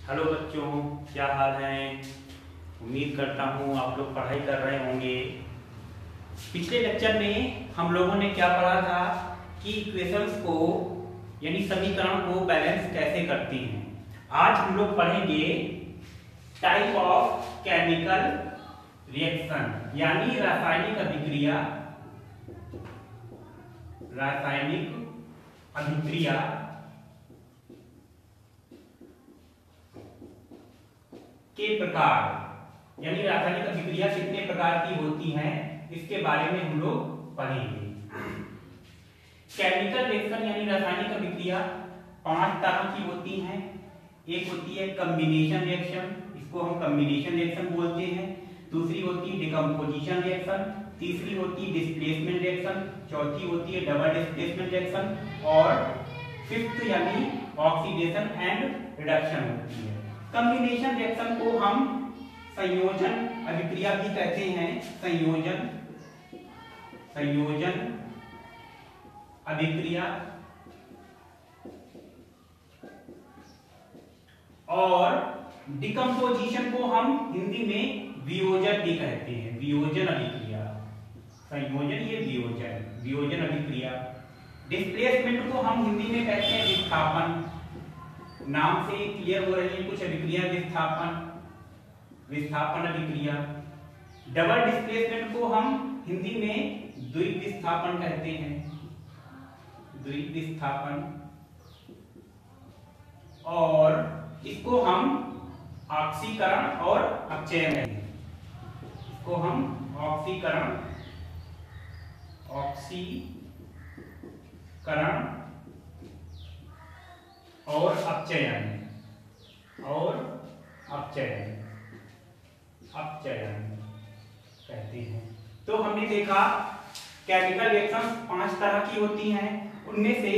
Hello बच्चों, क्या हाल है। उम्मीद करता हूँ आप लोग पढ़ाई कर रहे होंगे। पिछले लेक्चर में हम लोगों ने क्या पढ़ा था कि इक्वेशंस को यानी समीकरण को बैलेंस कैसे करती हैं। आज हम लोग पढ़ेंगे टाइप ऑफ केमिकल रिएक्शन यानी रासायनिक अभिक्रिया के प्रकार यानी रासायनिक अभिक्रिया कितने प्रकार की होती हैं इसके बारे में हम लोग पढ़ेंगे। केमिकल रिएक्शन यानी रासायनिक अभिक्रिया 5 तरह की होती हैं। एक होती है कॉम्बिनेशन रिएक्शन, इसको हम कॉम्बिनेशन रिएक्शन बोलते हैं। दूसरी होती है डिकम्पोजिशन रिएक्शन, तीसरी होती है डिस्प्लेसमेंट रिएक्शन, चौथी होती है डबल डिस्प्लेसमेंट रिएक्शन और फिफ्थ यानी ऑक्सीडेशन एंड रिडक्शन होती है। कॉम्बिनेशन रिएक्शन को हम संयोजन अभिक्रिया भी कहते हैं। संयोजन अभिक्रिया और डिकम्पोजिशन को हम हिंदी में वियोजन भी कहते हैं। वियोजन अभिक्रिया, संयोजन ये वियोजन अभिक्रिया। डिस्प्लेसमेंट को हम हिंदी में कहते हैं विस्थापन। नाम से क्लियर हो रही है कुछ अभिक्रिया विस्थापन अभिक्रिया। डबल डिस्प्लेसमेंट को हम हिंदी में द्विक विस्थापन कहते हैं। द्विक विस्थापन और इसको हम ऑक्सीकरण और अपचयन कहते हैं। इसको हम ऑक्सीकरण और अपचयन कहते हैं। तो हमने देखा केमिकल रिएक्शन 5 तरह की होती हैं। उनमें से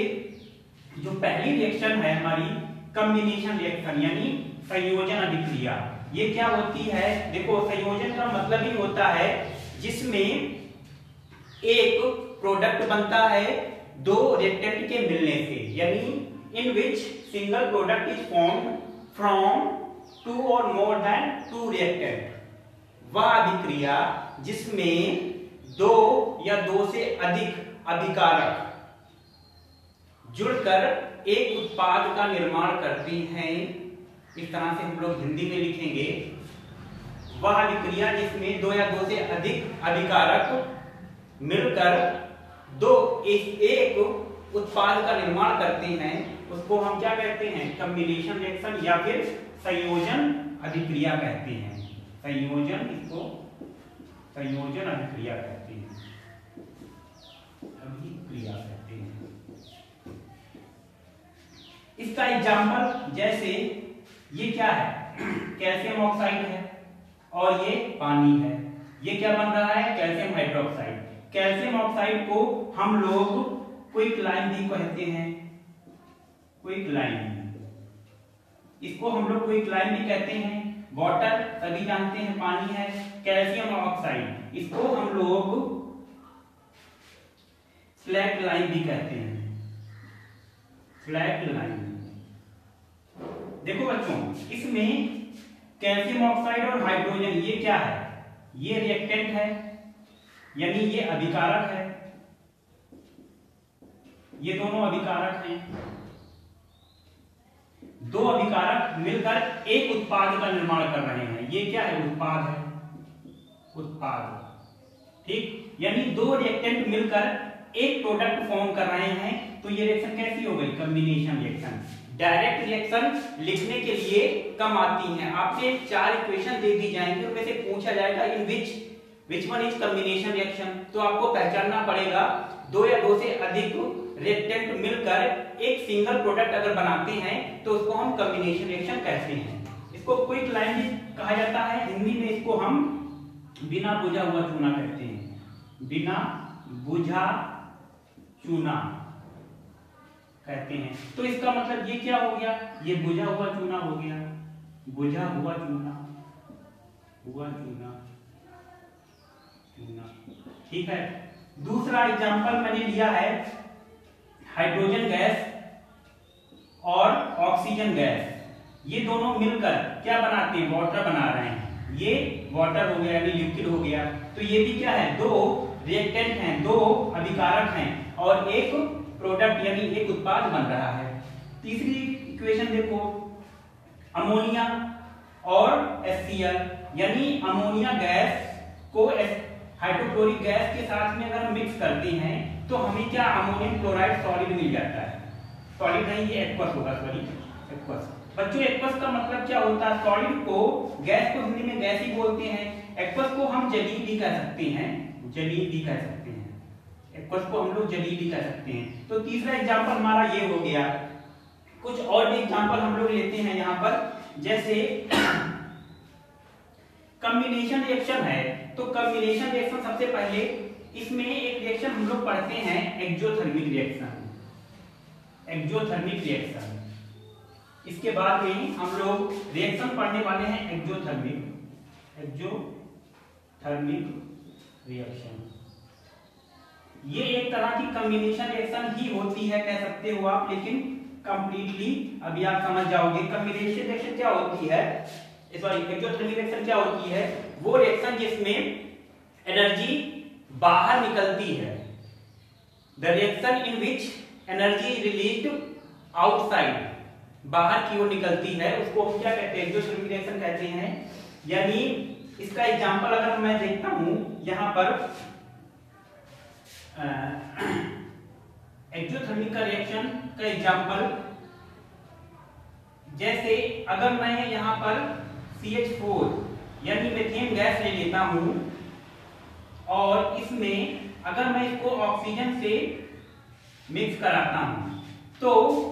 जो पहली रिएक्शन है हमारी कॉम्बिनेशन रिएक्शन यानी संयोजन अभिक्रिया। ये क्या होती है? देखो, संयोजन का मतलब ही होता है जिसमें एक प्रोडक्ट बनता है दो रिएक्टेंट के मिलने से, यानी in which single product is formed from 2 और मोर देन 2 रिएक्टेंट। वह अभिक्रिया जिसमें 2 या 2 से अधिक अभिकारक जुड़कर एक उत्पाद का निर्माण करती हैं। इस तरह से हम लोग हिंदी में लिखेंगे, वह अभिक्रिया जिसमें 2 या 2 से अधिक अभिकारक मिलकर एक उत्पाद का निर्माण करते हैं, उसको हम क्या कहते हैं? कॉम्बिनेशन रिएक्शन या फिर संयोजन अभिक्रिया कहते हैं। संयोजन अभिक्रिया कहते हैं। इसका एग्जाम्पल जैसे ये क्या है? कैल्शियम ऑक्साइड है और ये पानी है। ये क्या बन रहा है? Calcium hydroxide. कैल्शियम ऑक्साइड को हम लोग क्विकलाइम भी कहते हैं। क्विकलाइम, इसको हम लोग क्विकलाइम भी कहते हैं। वाटर सभी जानते हैं पानी है। कैल्शियम ऑक्साइड इसको हम लोग स्लैक लाइम भी कहते हैं। Slack lime. देखो बच्चों, इसमें कैल्शियम ऑक्साइड और हाइड्रोजन ये क्या है? ये रिएक्टेंट है यानी ये अभिकारक है। ये दोनों अभिकारक हैं। 2 अभिकारक मिलकर एक उत्पाद का निर्माण कर रहे हैं। ये क्या है? उत्पाद है। ठीक, यानी 2 रिएक्टेंट मिलकर एक प्रोडक्ट फॉर्म कर रहे हैं। तो ये रिएक्शन कैसी हो गई? Combination reaction. डायरेक्ट रिएक्शन लिखने के लिए कम आती हैं। आपसे 4 इक्वेशन दे दी जाएंगी, उनमें से पूछा जाएगा in which one is combination reaction. तो आपको पहचानना पड़ेगा 2 या 2 से अधिक रिएक्टेंट मिलकर एक सिंगल प्रोडक्ट अगर बनाते हैं तो उसको हम कॉम्बिनेशन रिएक्शन कहते हैं। इसको क्विक लाइम भी कहा जाता है। हिंदी में इसको हम बिना बुझा हुआ चूना कहते हैं। बिना बुझा चूना कहते हैं। तो इसका मतलब ये क्या हो गया? ये बुझा हुआ चूना हो गया। बुझा हुआ चूना। ठीक है। दूसरा एग्जांपल मैंने लिया है हाइड्रोजन गैस और ऑक्सीजन गैस। ये दोनों मिलकर क्या बनाते हैं, वाटर बना रहे हैं। ये वाटर हो गया यानी लिक्विड हो गया। तो ये भी क्या है, दो रिएक्टेंट हैं, दो अभिकारक हैं और एक प्रोडक्ट यानी एक उत्पाद बन रहा है। तीसरी इक्वेशन देखो, अमोनिया और HCl, यानी अमोनिया गैस को हाइड्रोक्लोरिक गैस के साथ में अगर हम मिक्स करते हैं तो हमें क्या, अमोनियम क्लोराइड सॉलिड मिल जाता है। सॉलिड नहीं, ये एक्वस होगा, सॉरी एक्वस। बच्चों एक्वस का मतलब क्या होता है, सॉलिड को, गैस को हिंदी में गैस ही बोलते हैं, एक्वस को हम जलीय भी कह सकते हैं, जलीय भी कह सकते हैं, एक्वस को हम लोग जलीय भी कह सकते हैं। तो तीसरा एग्जांपल हमारा ये हो गया। कुछ और भी एग्जांपल हम लोग लेते हैं यहाँ पर, जैसे कॉम्बिनेशन रिएक्शन है। तो कॉम्बिनेशन रिएक्शन सबसे पहले इसमें एक रिएक्शन हम लोग पढ़ते हैं, एक्सोथर्मिक रिएक्शन, एक्सोथर्मिक रिएक्शन। इसके बाद में हम लोग रिएक्शन पढ़ने वाले हैं एक्सोथर्मिक, एक्सोथर्मिक रिएक्शन। ये एक तरह की कॉम्बिनेशन रिएक्शन ही होती है कह सकते हो आप, लेकिन कंप्लीटली अभी आप समझ जाओगे। कॉम्बिनेशन रिएक्शन क्या होती है, सॉरी एक्सोथर्मिक रिएक्शन क्या होती है, वो रिएक्शन जिसमें एनर्जी बाहर निकलती है, the reaction in which energy released outside, बाहर की ओर निकलती है, उसको हम क्या कहते हैं, एक्सोथर्मिक रिएक्शन कहते हैं। यानी इसका एग्जांपल अगर मैं देखता हूं यहां पर, एक्सोथर्मिक का रिएक्शन का एग्जांपल, जैसे अगर मैं यहां पर CH4 यानी मीथेन गैस ले लेता हूं और इसमें अगर मैं इसको ऑक्सीजन से मिक्स कराता हूं तो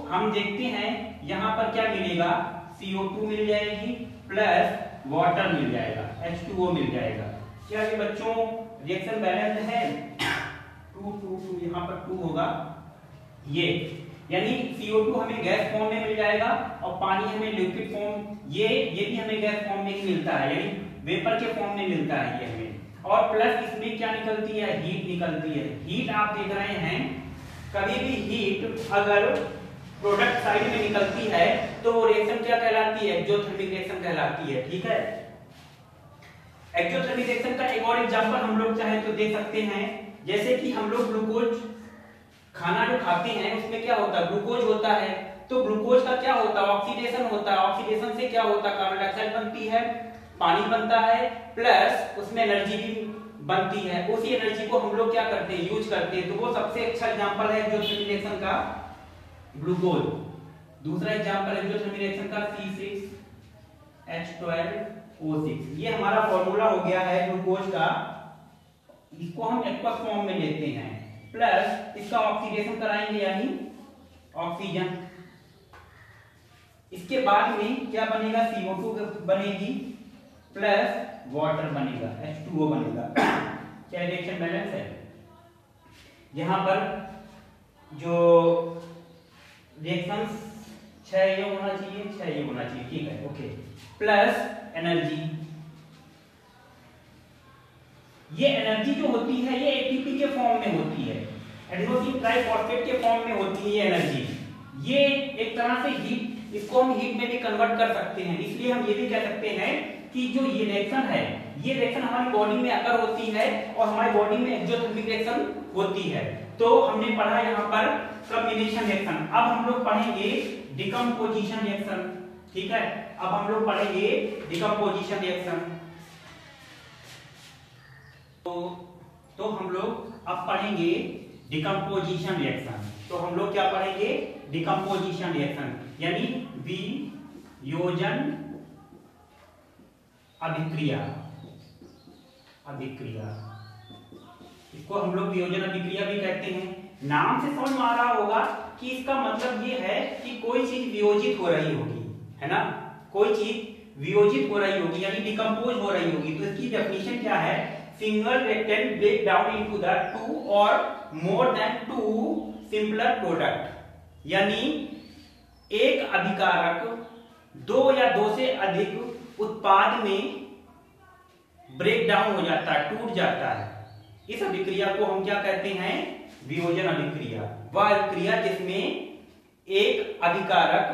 हम देखते हैं यहां पर क्या मिलेगा, CO2 मिल जाएगी प्लस वाटर मिल जाएगा, H2O मिल जाएगा। क्या ये बच्चों रिएक्शन बैलेंस है, 2 2 2 यहां पर 2 होगा, ये यानी CO2 हमें गैस फॉर्म में मिल जाएगा और पानी हमें लिक्विड फॉर्म, ये भी हमें गैस फॉर्म में ही मिलता है, यानी वेपर के फॉर्म में मिलता है ये हमें। और प्लस इसमें क्या निकलती है, हीट निकलती है। हीट आप देख रहे हैं, कभी भी हीट अगर प्रोडक्ट साइड में निकलती है तो वो रिएक्शन क्या कहलाती है, एक्सोथर्मिक रिएक्शन कहलाती है। ठीक है, एक्सोथर्मिक रिएक्शन का एक और एग्जांपल हम लोग चाहे तो दे सकते हैं, जैसे कि हम लोग ग्लूकोज खाना जो खाते हैं उसमें क्या होता है, ग्लूकोज होता है। तो ग्लूकोज का क्या होता है, ऑक्सीडेशन होता है। ऑक्सीडेशन से क्या होता है, कार्बन डाइऑक्साइड बनती है, पानी बनता है, प्लस उसमें एनर्जी भी बनती है। उसी एनर्जी को हम लोग क्या करते हैं, यूज करते हैं। तो वो सबसे अच्छा एग्जांपल है एक्सोथर्मिक रिएक्शन का, ग्लूकोज। दूसरा एग्जांपल है एक्सोथर्मिक रिएक्शन का C6H12O6। ये हमारा फॉर्मूला हो गया है ग्लूकोज का, इसको हम एक्वस फॉर्म में लेते हैं, प्लस इसका ऑक्सीडेशन कराएंगे यानी ऑक्सीजन। इसके बाद में क्या बनेगा, CO2 बनेगी प्लस वाटर बनेगा, H2O बनेगा। क्या रिएक्शन बैलेंस है, यहां पर जो रिएक्शंस 6 ये होना चाहिए, 6 ये होना चाहिए, ठीक है, ओके। प्लस एनर्जी, ये एनर्जी जो होती है ये ATP के फॉर्म में होती है, एडिनोसिन ट्राइफॉस्फेट के फॉर्म में होती है ये एनर्जी। ये एक तरह से हीट, इसको हम हीट में भी कन्वर्ट कर सकते हैं। इसलिए हम ये भी कह सकते हैं कि जो ये रिएक्शन है, ये रिएक्शन हमारी बॉडी में अगर होती है और हमारी बॉडी में एक्सोथर्मिक रिएक्शन होती है। तो हमने पढ़ा यहाँ पर कॉम्बिनेशन रिएक्शन। अब हम लोग पढ़ेंगे डिकम्पोजिशन रिएक्शन। ठीक है, अब हम लोग पढ़ेंगे डिकम्पोजिशन रिएक्शन। तो हम लोग अब पढ़ेंगे डिकम्पोजिशन रिएक्शन। तो हम लोग क्या पढ़ेंगे, डिकम्पोजिशन रिएक्शन, यानी वियोजन अभिक्रिया, अभिक्रिया, इसको हम लोग वियोजन अभिक्रिया भी कहते हैं। नाम से समझ में आ रहा होगा कि इसका मतलब ये है कि कोई चीज वियोजित हो रही होगी, है ना, कोई चीज वियोजित हो रही होगी यानी डिकम्पोज हो रही होगी। तो इसकी डेफिनेशन क्या है, single reactant break down into the 2 और मोर देन 2 सिंपलर प्रोडक्ट, यानी एक अभिकारक 2 या 2 से अधिक उत्पाद में ब्रेक डाउन हो जाता है, टूट जाता है। इस अभिक्रिया को हम क्या कहते हैं, वियोजन अभिक्रिया। वह अभिक्रिया जिसमें एक अभिकारक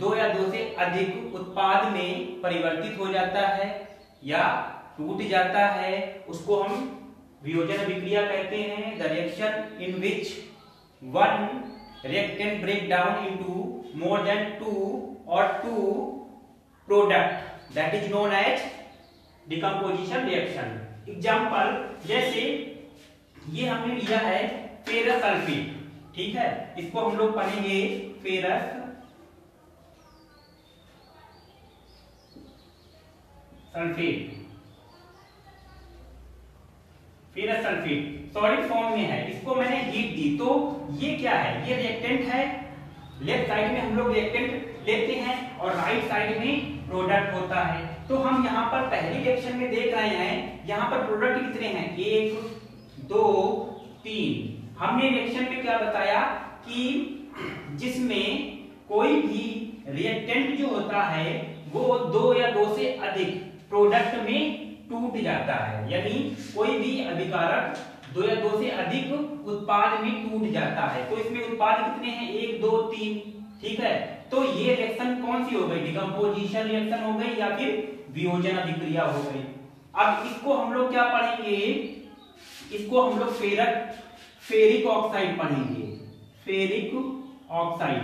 दो या दो से अधिक उत्पाद में परिवर्तित हो जाता है या टूट जाता है, उसको हम वियोजन अभिक्रिया कहते हैं। The reaction in which one reactant break down into more than two product that is known as decomposition reaction। Example, जैसे ये हमने लिया है फेरस सल्फेट, ठीक है, इसको हम लोग पढ़ेंगे ferrous sulphate. Ferrous sulphate solid form में है, इसको मैंने हीट दी, तो ये क्या है, ये रिएक्टेंट है। लेफ्ट साइड में हम लोग रिएक्टेंट लेते हैं और राइट साइड में प्रोडक्ट होता है। तो हम यहाँ पर पहली रिएक्शन में देख रहे हैं, यहाँ पर प्रोडक्ट कितने हैं, 1 2 3। हमने रिएक्शन में क्या बताया कि जिसमें कोई भी रिएक्टेंट जो होता है वो 2 या 2 से अधिक प्रोडक्ट में टूट जाता है, यानी कोई भी अभिकारक 2 या 2 से अधिक उत्पाद में टूट जाता है। तो इसमें उत्पाद कितने हैं, 1 2 3, ठीक है। तो ये रिएक्शन कौन सी हो गई, डिकम्पोजिशन रिएक्शन हो गई या फिर वियोजन अभिक्रिया हो गई। अब इसको हम लोग क्या पढ़ेंगे, इसको हम लोग फेरिक ऑक्साइड पढ़ेंगे। फेरिक ऑक्साइड,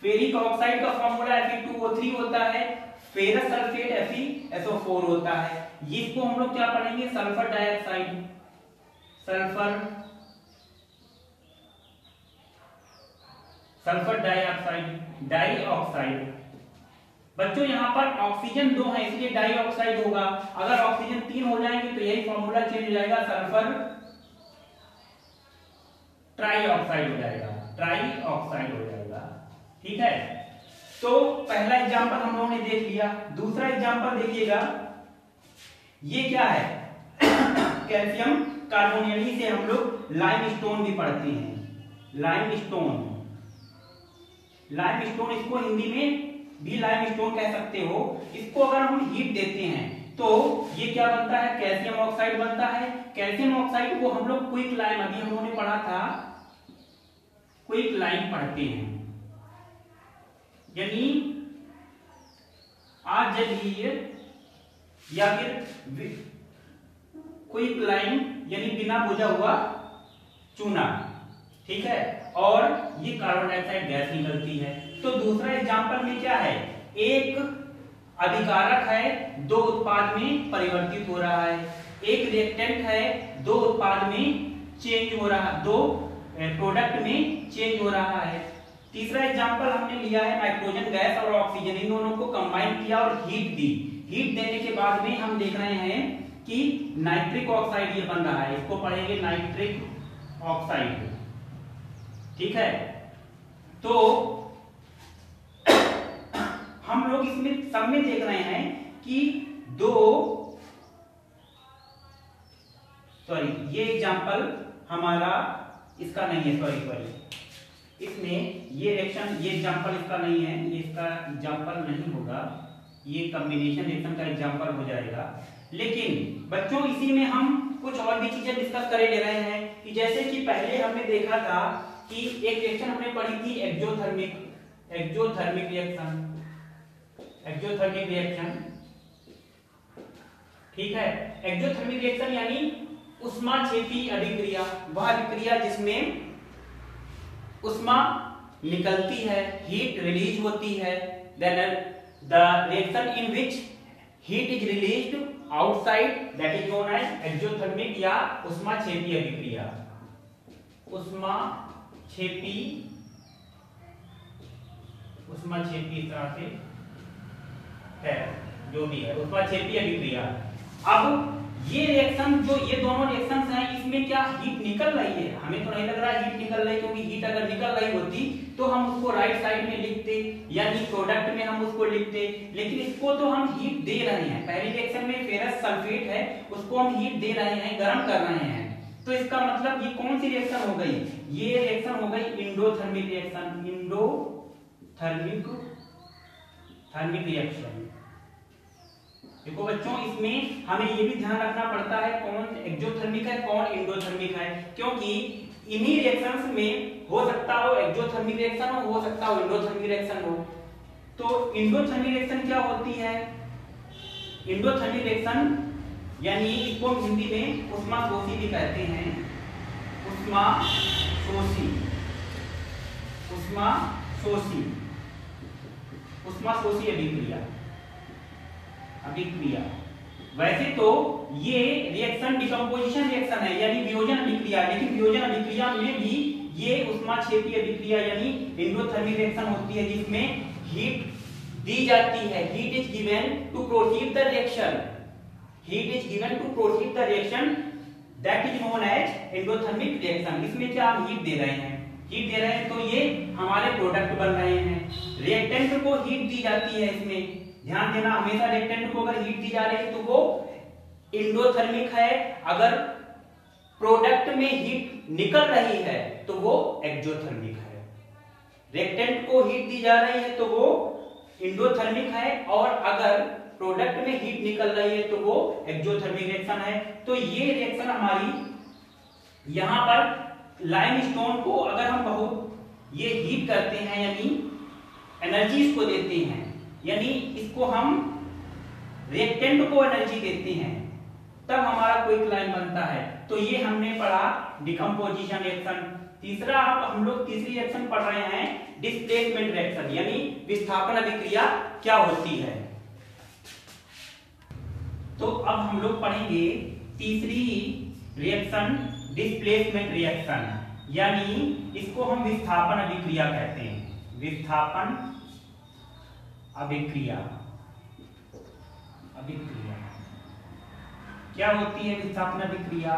फेरिक ऑक्साइड का फॉर्मूला Fe2O3 होता है, फेरस सल्फेट FeSO4 होता है। इसको हम लोग क्या पढ़ेंगे, सल्फर डाइऑक्साइड, सल्फर डाइऑक्साइड। बच्चों यहाँ पर ऑक्सीजन 2 है इसलिए डाइऑक्साइड होगा, अगर ऑक्सीजन 3 हो जाएंगे तो यही फॉर्मूला चेंज हो जाएगा, सल्फर ट्राइऑक्साइड हो जाएगा, ट्राइऑक्साइड हो जाएगा, ठीक है। तो पहला एग्जांपल हम लोगों ने देख लिया। दूसरा एग्जांपल देखिएगा, ये क्या है कैल्शियम कार्बोनेट, से हम लोग लाइमस्टोन भी पढ़ते हैं। लाइमस्टोन, इसको हिंदी में भी लाइमस्टोन कह सकते हो। इसको अगर हम हीट देते हैं तो ये क्या बनता है, कैल्शियम ऑक्साइड बनता है। कैल्शियम ऑक्साइड को हम लोग क्विक लाइम, अभी हम लोगों ने पढ़ा था क्विक लाइम पढ़ते हैं, यानी अजलीय या फिर क्विक लाइम यानी बिना बुझा हुआ चूना, ठीक है, और ये कार्बन डाइऑक्साइड गैस निकलती है। तो दूसरा एग्जांपल में क्या है, एक अभिकारक है 2 उत्पाद में परिवर्तित हो रहा है, एक रिएक्टेंट है 2 उत्पाद में चेंज हो रहा, 2 प्रोडक्ट में चेंज हो रहा है। तीसरा एग्जांपल हमने लिया है नाइट्रोजन गैस और ऑक्सीजन, इन दोनों को कंबाइन किया और हीट दी। हीट देने के बाद में हम देख रहे हैं कि नाइट्रिक ऑक्साइड ये बन रहा है, इसको पढ़ेंगे नाइट्रिक ऑक्साइड, ठीक है। तो हम लोग इसमें सब में देख रहे हैं कि ये एग्जांपल हमारा इसका नहीं है, सॉरी, इसमें ये रिएक्शन, ये एग्जांपल इसका नहीं है, ये इसका एग्जांपल नहीं होगा, ये कॉम्बिनेशन रिएक्शन का एग्जांपल हो जाएगा। लेकिन बच्चों इसी में हम कुछ और भी चीजें डिस्कस करे ले रहे हैं कि जैसे कि पहले हमने देखा था कि एक रिएक्शन हमने पढ़ी थी एक्सोथर्मिक रिएक्शन, ठीक है। एक्सोथर्मिक रिएक्शन यानी ऊष्माक्षेपी अभिक्रिया, वह अभिक्रिया जिसमें उष्मा निकलती है, हीट रिलीज होती है। Then the reaction in which heat is released outside that is known as exothermic या ऊष्माक्षेपी अभिक्रिया। ऊष्माक्षेपी इस तरह से है, जो भी है ऊष्माक्षेपी अभिक्रिया। अब ये रिएक्शन, जो ये दोनों रिएक्शंस हैं, इसमें क्या हीट निकल रही है, हमें तो नहीं लग रहा हीट निकल रही, क्योंकि हीट अगर निकल रही होती तो हम उसको राइट साइड में लिखते, यानी प्रोडक्ट में हम उसको लिखते। लेकिन इसको तो हम हीट दे रहे हैं, पहली रिएक्शन में फेरस सल्फेट है, उसको हम हीट दे रहे हैं, गर्म कर रहे हैं। तो इसका मतलब ये कौन सी रिएक्शन हो गई, ये रिएक्शन हो गई इंडोथर्मिक रिएक्शन, थर्मिक रिएक्शन। देखो बच्चों, इसमें हमें ये भी ध्यान रखना पड़ता है कौन एक्सोथर्मिक है कौन इंडोथर्मिक है, क्योंकि इन्हीं रिएक्शंस में हो सकता हो एक्सोथर्मिक रिएक्शन हो सकता हो एंडोथर्मिक रिएक्शन हो। तो एंडोथर्मिक रिएक्शन क्या होती है? एंडोथर्मिक रिएक्शन यानी इसको हम हिंदी में उष्माशोषी भी कहते हैं, उष्माशोषी, उष्माशोषी, उष्माशोषी अभिक्रिया। वैसे तो ये रिएक्शन डिकम्पोजिशन रिएक्शन है यानी वियोजन अभिक्रिया, लेकिन वियोजन अभिक्रिया में भी ये उष्माक्षेपी अभिक्रिया यानी एंडोथर्मिक रिएक्शन होती है, जिसमें हीट दी जाती है। Heat is given to proceed the reaction, heat is given to proceed the reaction, that is known as endothermic reaction. इसमें क्या हम हीट दे रहे हैं, हीट दे रहे हैं तो ये हमारे प्रोडक्ट बन रहे हैं। रिएक्टेंट को हीट दी जाती है, इसमें ध्यान देना हमेशा रिएक्टेंट को अगर हीट दी जा रही है तो वो एंडोथर्मिक है, अगर प्रोडक्ट में हीट निकल रही है तो वो एक्सोथर्मिक है। रिएक्टेंट को हीट दी जा रही है तो वो एंडोथर्मिक है, और अगर प्रोडक्ट में हीट निकल रही है तो वो एक्सोथर्मिक रिएक्शन है। तो ये रिएक्शन हमारी यहां पर लाइमस्टोन को अगर हम बहुत ये हीट करते हैं यानी एनर्जी इसको देते हैं, यानी इसको हम रिएक्टेंट को एनर्जी देते हैं, तब हमारा क्विकलाइन बनता है। तो ये हमने पढ़ा डिकम्पोजिशन रिएक्शन। तीसरा हम लोग तीसरी रिएक्शन पढ़ रहे हैं डिस्प्लेसमेंट रिएक्शन यानी विस्थापन अभिक्रिया क्या होती है। तो अब हम लोग पढ़ेंगे तीसरी रिएक्शन डिस्प्लेसमेंट रिएक्शन, यानी इसको हम विस्थापन अभिक्रिया कहते हैं। विस्थापन अभिक्रिया क्या होती है? विस्थापन अभिक्रिया,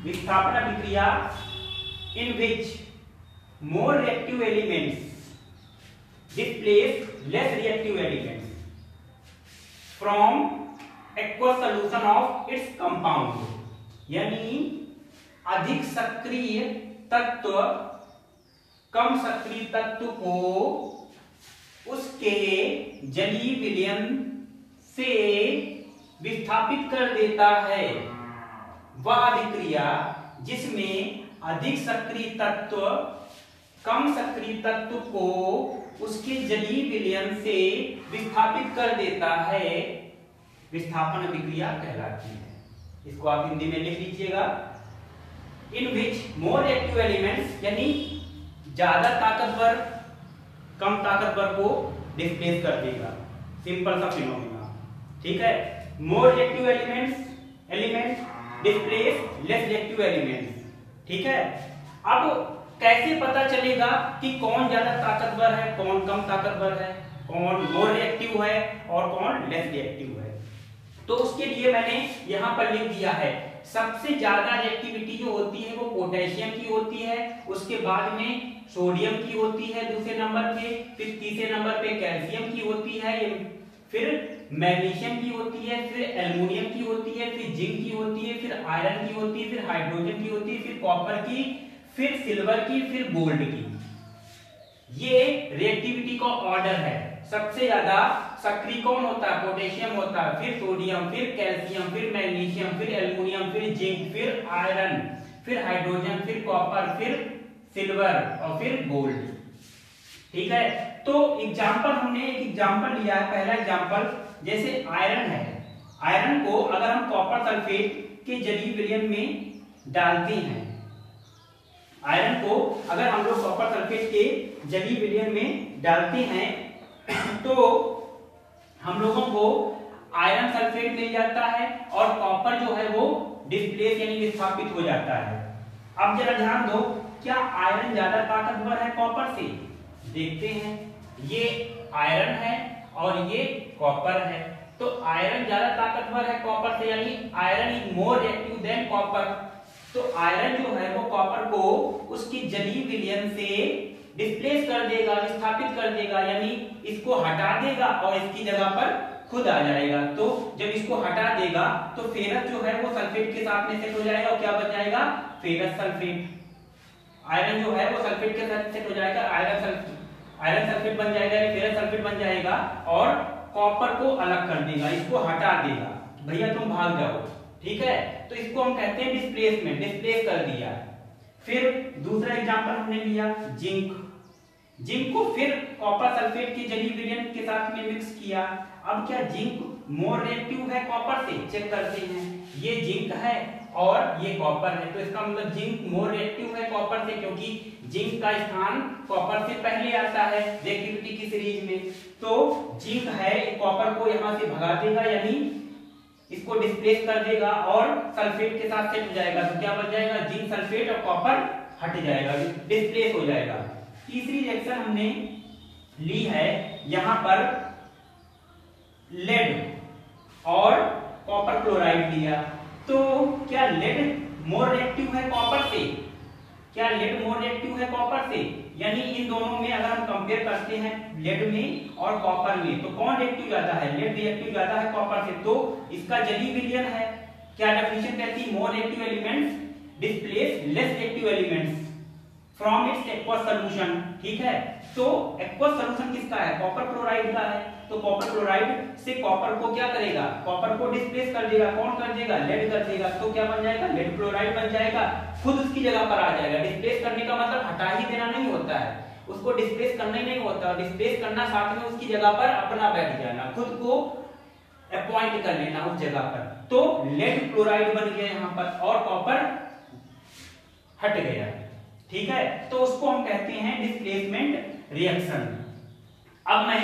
विस्थापन अभिक्रिया in which more reactive elements displace less reactive elements from aqueous solution of its compound, यानी अधिक सक्रिय तत्व कम सक्रिय तत्व को उसके जलीय विलयन से विस्थापित कर देता है। वह अभिक्रिया जिसमें अधिक सक्रिय तत्व कम सक्रिय तत्व को उसके जलीय विलयन से विस्थापित कर देता है, विस्थापन अभिक्रिया कहलाती है। इसको आप हिंदी में लिख लीजिएगा। इन विच मोर रिएक्टिव एलिमेंट्स यानी ज्यादा ताकतवर कम ताकतवर को डिस्प्लेस कर देगा, सिंपल सा फिनोमेना, ठीक है। More reactive elements displace less reactive elements, ठीक है। अब कैसे पता चलेगा कि कौन ज्यादा ताकतवर है, कौन कम ताकतवर है, कौन मोर रिएक्टिव है और कौन लेस रिएक्टिव है? तो उसके लिए मैंने यहां पर लिख दिया है, सबसे ज्यादा रिएक्टिविटी जो होती है वो पोटेशियम की होती है, उसके बाद में सोडियम की होती है दूसरे नंबर पे, फिर तीसरे नंबर पे कैल्शियम की होती है, फिर मैग्नीशियम की होती है, फिर एल्युमिनियम की होती है, फिर जिंक की होती है, फिर आयरन की होती है, फिर हाइड्रोजन की होती है, फिर कॉपर की, फिर सिल्वर की, फिर गोल्ड की। ये रिएक्टिविटी का ऑर्डर है। सबसे ज्यादा सक्रिय कौन होता है? पोटेशियम होता है, फिर सोडियम, फिर कैल्शियम, फिर मैग्नीशियम, फिर एल्युमिनियम, फिर जिंक, फिर आयरन, फिर हाइड्रोजन, फिर कॉपर, फिर सिल्वर और फिर गोल्ड, ठीक है। तो एग्जांपल हमने एक एग्जांपल लिया है, पहला एग्जांपल जैसे आयरन है। आयरन को अगर हम कॉपर सल्फेट के जलीय विलयन में डालते हैं, आयरन को अगर हम लोग कॉपर सल्फेट के जलीय विलयन में डालते हैं तो हम लोगों को आयरन सल्फेट मिल जाता है और कॉपर जो है वो डिस्प्लेस यानी विस्थापित हो जाता है। अब जरा ध्यान दो, क्या आयरन ज्यादा ताकतवर है कॉपर से? देखते हैं, ये आयरन है और ये कॉपर है, तो आयरन ज्यादा ताकतवर है कॉपर से, यानी iron is more reactive than copper. तो आयरन जो है वो कॉपर को उसकी जलीय विलयन से डिस्प्लेस कर देगा, विस्थापित कर देगा, यानी इसको हटा देगा और इसकी जगह पर खुद आ जाएगा। तो जब इसको हटा देगा तो फेरस जो है वो सल्फेट के साथ में सेट हो जाएगा और क्या बन जाएगा? Ferrous sulphate. आयरन जो है वो सल्फेट के साथ सेट हो जाएगा, आयरन सल्फेट बन जाएगा, फेरस सल्फेट बन जाएगा और कॉपर को अलग कर देगा, इसको हटा देगा, भैया तुम भाग जाओ, ठीक है। तो इसको हम कहते हैं डिस्प्लेसमेंट, डिस्प्लेस कर दिया। फिर दूसरा एग्जांपल हमने लिया जिंक। जिंक को फिर कॉपर सल्फेट के जली विलयन के साथ में मिक्स किया। अब क्या जिंक मोर रिएक्टिव है कॉपर से? चेक करते हैं। ये जिंक है और ये कॉपर है, तो इसका मतलब जिंक मोर रिएक्टिव है कॉपर से, क्योंकि जिंक का स्थान कॉपर से पहले आता है रिएक्टिविटी की सीरीज में। तो जिंक है, कॉपर को यहां से भगा देगा, यानी इसको डिस्प्लेस कर देगा और सल्फेट के साथ सेट हो जाएगा। तो क्या बन जाएगा? जिंक सल्फेट और कॉपर हट जाएगा, डिस्प्लेस हो जाएगा। तीसरी रिएक्शन हमने ली है, यहां पर लेड और कॉपर क्लोराइड लिया। तो क्या लेड मोर रिएक्टिव है कॉपर से? क्या लेड मोर रिएक्टिव है कॉपर से? यानी इन दोनों में अगर हम कंपेयर करते हैं लेड में और कॉपर में, तो कौन रिएक्टिव ज्यादा है? लेड रिएक्टिव ज्यादा है कॉपर से, तो इसका जली विलयन है। क्या डेफिनेशन कहती है? More reactive elements displace less reactive elements from its aqueous solution. ठीक है, तो एक्वस सॉल्यूशन किसका है? कॉपर क्लोराइड का है। तो कॉपर क्लोराइड से कॉपर को क्या करेगा? कॉपर को डिस्प्लेस कर देगा। कौन कर देगा? लेड कर देगा। तो क्या बन जाएगा? लेड क्लोराइड बन जाएगा, खुद उसकी जगह पर आ जाएगा। डिस्प्लेस करने का मतलब हटा ही देना नहीं होता है, उसको डिस्प्लेस करना ही नहीं होता। डिस्प्लेस करना साथ में उसकी जगह पर अपना बैठ जाना, खुद को अपॉइंट कर लेना उस जगह पर। तो लेड क्लोराइड बन गया यहां पर और कॉपर हट गया। ठीक है, तो उसको हम कहते हैं डिस्प्लेसमेंट रिएक्शन। अब मैं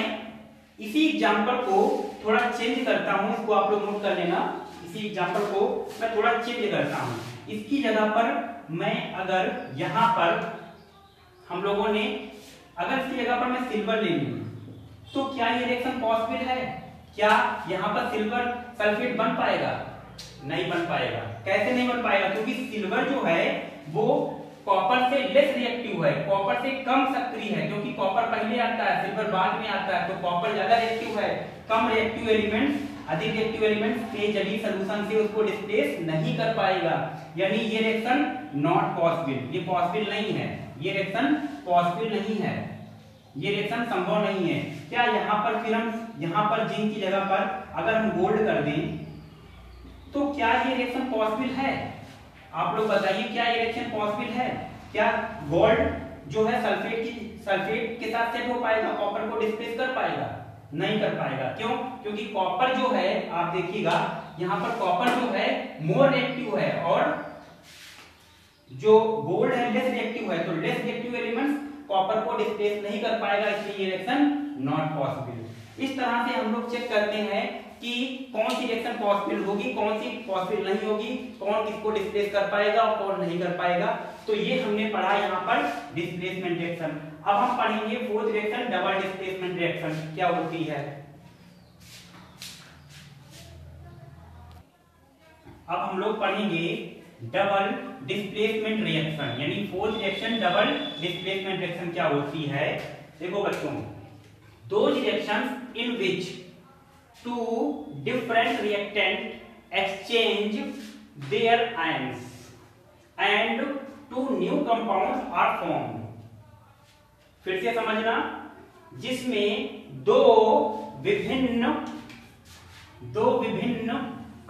इसी एग्जांपल को थोड़ा चेंज करता हूं, इसको आप लोग नोट कर लेना। इसी एग्जांपल को मैं थोड़ा चेंज करता हूं। इसकी जगह पर मैं अगर यहां पर हम लोगों ने अगर इसकी जगह पर मैं सिल्वर ले लूं, तो क्या ये रिएक्शन पॉसिबल है? क्या यहां पर सिल्वर सल्फेट बन पाएगा? नहीं बन पाएगा। कैसे नहीं बन पाएगा? क्योंकि सिल्वर जो है वो कॉपर से लेस रिएक्टिव है, कॉपर से कम सक्रिय है, क्योंकि कॉपर पहले आता है, सिल्वर बाद में आता है। तो कॉपर ज्यादा रिएक्टिव है, कम रिएक्टिव एलिमेंट्स, अधिक रिएक्टिव एलिमेंट्स के जली सॉल्यूशन से उसको डिस्प्लेस नहीं कर पाएगा। यानी ये रिएक्शन नॉट पॉसिबल, ये पॉसिबल नहीं है, ये रिएक्शन पॉसिबल नहीं है, ये रिएक्शन संभव नहीं है। क्या यहाँ पर फिर हम यहाँ पर जिंक की जगह पर अगर हम गोल्ड कर दें, तो क्या ये रिएक्शन पॉसिबल है? आप लोग बताइए, क्या ये रिएक्शन पॉसिबल है? क्या गोल्ड जो है सल्फेट के साथ सेट हो पाएगा, कॉपर को डिस्प्लेस कर पाएगा? नहीं कर पाएगा। क्यों? क्योंकि कॉपर जो है, आप देखिएगा यहाँ पर कॉपर जो है मोर रिएक्टिव है और जो गोल्ड है लेस रिएक्टिव है। तो लेस रिएक्टिव एलिमेंट्स कॉपर को डिस्प्लेस नहीं कर पाएगा, इसलिए ये रिएक्शन नॉट पॉसिबल। इस तरह से हम लोग चेक करते हैं कि कौन सी रिएक्शन पॉसिबल होगी, कौन सी पॉसिबल नहीं होगी, कौन किसको डिस्प्लेस कर पाएगा और कौन नहीं कर पाएगा। तो ये हमने पढ़ा यहाँ पर डिस्प्लेसमेंट रिएक्शन। अब हम पढ़ेंगे fourth reaction, double displacement reaction क्या होती है। अब हम लोग पढ़ेंगे डबल डिस्प्लेसमेंट रिएक्शन, यानी fourth reaction double displacement reaction क्या होती है। देखो बच्चों, those reactions in which two different reactant exchange their ions and two new compounds are formed। फिर से समझना, जिसमें दो विभिन्न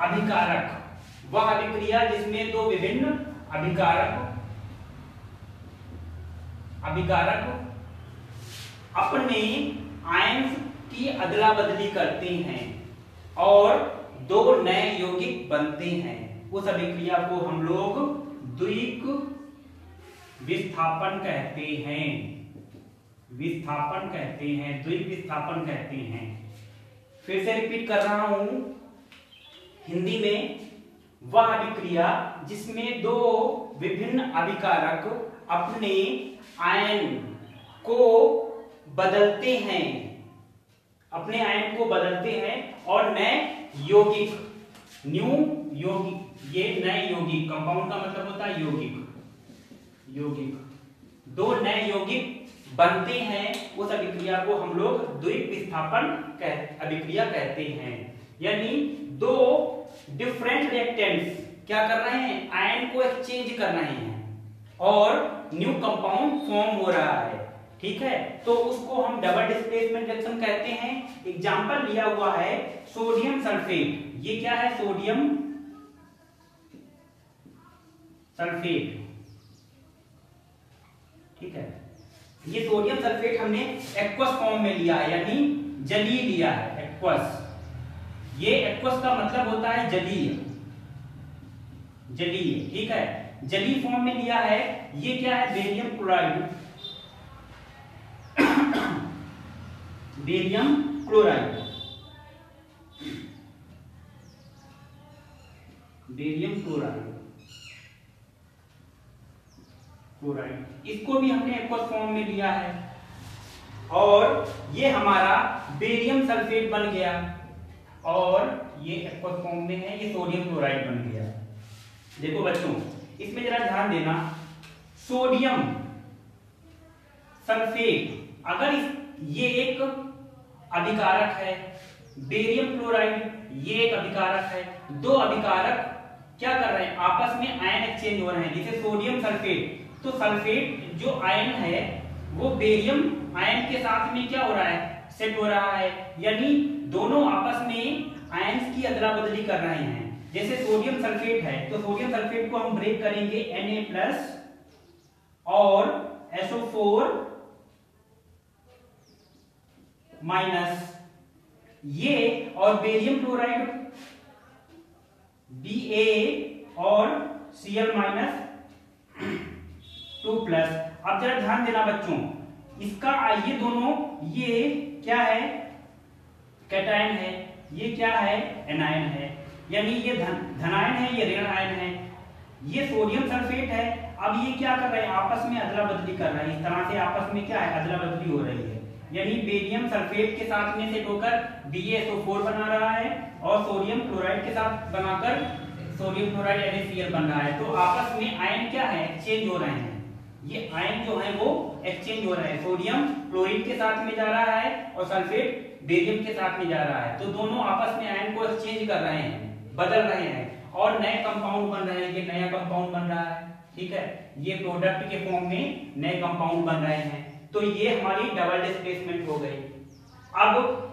अभिकारक, वह अभिक्रिया जिसमें दो विभिन्न अभिकारक अपने आयंस की अदला बदली करते हैं और दो नए यौगिक बनते हैं, उस अभिक्रिया को हम लोग द्विक विस्थापन कहते हैं। द्विक विस्थापन कहते हैं। फिर से रिपीट कर रहा हूं हिंदी में, वह अभिक्रिया जिसमें दो विभिन्न अभिकारक अपने आयन को बदलते हैं, अपने आयन को बदलते हैं और नए यौगिक, न्यू यौगिक, ये नए यौगिक, कंपाउंड का मतलब होता है यौगिक, दो नए यौगिक बनते हैं, उस अभिक्रिया को हम लोग द्विक विस्थापन अभिक्रिया कहते हैं। यानी दो डिफरेंट रिएक्टेंट्स क्या कर रहे हैं, आयन को एक्सचेंज कर रहे हैं और न्यू कंपाउंड फॉर्म हो रहा है। ठीक है, तो उसको हम डबल डिस्प्लेसमेंट रिएक्शन कहते हैं। एग्जांपल लिया हुआ है सोडियम सल्फेट। ये क्या है, सोडियम सल्फेट। ठीक है। ये सोडियम सल्फेट हमने एक्वस फॉर्म में लिया है, यानी जलीय लिया है, एक्वस। ये एक्वस का मतलब होता है जलीय, जलीय, ठीक है, जलीय फॉर्म में लिया है। ये क्या है, barium chloride, barium chloride, barium chloride, chloride, इसको भी हमने एक्वस फॉर्म में लिया है। और ये हमारा बेरियम सल्फेट बन गया, और ये एक्वस फॉर्म में है, ये सोडियम क्लोराइड बन गया। देखो बच्चों, इसमें जरा ध्यान देना, सोडियम सल्फेट अगर ये एक अभिकारक है, बेरियम क्लोराइड ये एक अभिकारक है, दो अभिकारक क्या कर रहे हैं, आपस में आयन एक्सचेंज हो रहे हैं। जैसे सोडियम सल्फेट, तो सल्फेट जो आयन है वो बेरियम आयन के साथ में क्या हो रहा है, सेट हो रहा है, यानी दोनों आपस में आयन्स की अदला बदली कर रहे हैं। जैसे सोडियम सल्फेट है, तो सोडियम सल्फेट को हम ब्रेक करेंगे Na+ और SO4-, ये और बेरियम क्लोराइड Ba और Cl- 2+। अब जरा ध्यान देना बच्चों, इसका ये दोनों, ये क्या है, कैटायन है, ये क्या है, एनायन है, यानी ये धनायन है, ये ऋण आयन है। ये सोडियम सल्फेट है, अब ये क्या कर रहे हैं, आपस में अदला बदली कर रहे हैं। इस तरह से आपस में क्या है, अदला बदली हो रही है, यानी बेरियम सल्फेट के साथ में सेट होकर BaSO4 बना रहा है, और सोडियम क्लोराइड के साथ बनाकर सोडियम क्लोराइड NaCl बन रहा है। तो आपस में आयन क्या है, एक्सचेंज हो रहे हैं। ये आयन जो है वो एक्सचेंज हो रहे हैं, सोडियम क्लोरीन के साथ में जा रहा है और सल्फेट बेरियम के साथ में जा रहा है। तो दोनों आपस में आयन को एक्सचेंज कर रहे हैं, बदल रहे हैं, और नए कंपाउंड बन रहे हैं। ये नया कंपाउंड बन रहा है, ठीक है, ये प्रोडक्ट के फॉर्म में नए कंपाउंड बन रहे हैं। तो ये हमारी डबल डिस्प्लेसमेंट हो गई। अब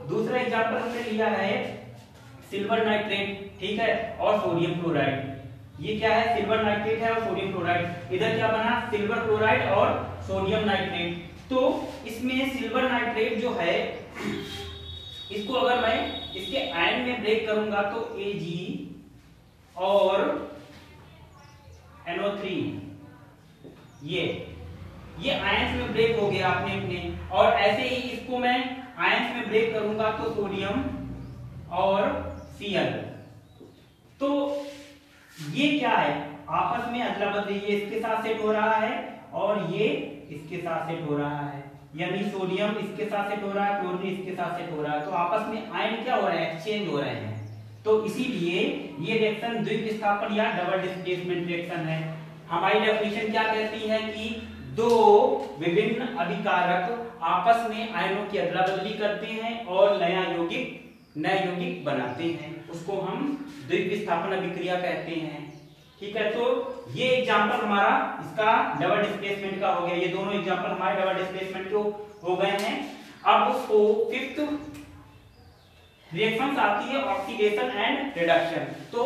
दूसरा एग्जांपल हमने लिया है सिल्वर नाइट्रेट, ठीक है, और सोडियम क्लोराइड। ये क्या है, सिल्वर नाइट्रेट है और सोडियम क्लोराइड। इधर क्या बना, सिल्वर क्लोराइड और सोडियम नाइट्रेट। तो इसमें सिल्वर नाइट्रेट जो है, इसको अगर मैं इसके आयन में ब्रेक करूंगा तो Ag और NO3, ये आयंस में ब्रेक हो गया अपने अपने। और ऐसे ही इसको मैं आयंस में ब्रेक करूंगा तो सोडियम और Cl। तो ये क्या है, आपस में अदला बदली, ये इसके साथ सेट हो रहा है और ये इसके साथ सेट हो रहा है, यानी सोडियम इसके साथ सेट हो रहा है, क्लोरीन इसके साथ सेट हो रहा है। तो आपस में आयन क्या हो रहे हैं, एक्सचेंज हो रहे हैं। तो इसीलिए ये रिएक्शन द्विविस्थापन या डबल डिस्प्लेसमेंट रिएक्शन है। हमारी डेफिनेशन क्या कहती है कि दो विभिन्न अभिकारक आपस में आयनों की अदला बदली करते हैं और नए यौगिक बनाते हैं, उसको हम द्विविस्थापन अभिक्रिया कहते हैं। ठीक है, तो ये एग्जांपल हमारा इसका डबल डिस्प्लेसमेंट का हो गया। ये दोनों एग्जांपल हमारे डबल डिस्प्लेसमेंट के हो गए हैं। अब उसको फिफ्थ रिएक्शंस आती है ऑक्सीडेशन एंड रिडक्शन। तो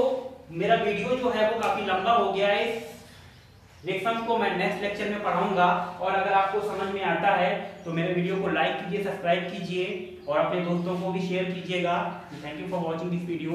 मेरा वीडियो जो है वो काफी लंबा हो गया है, इस रिएक्शंस को मैं नेक्स्ट लेक्चर में पढ़ाऊंगा। और अगर आपको समझ में आता है तो मेरे वीडियो को लाइक कीजिए, सब्सक्राइब कीजिए और अपने दोस्तों को भी शेयर कीजिएगा। Thank you for watching this video.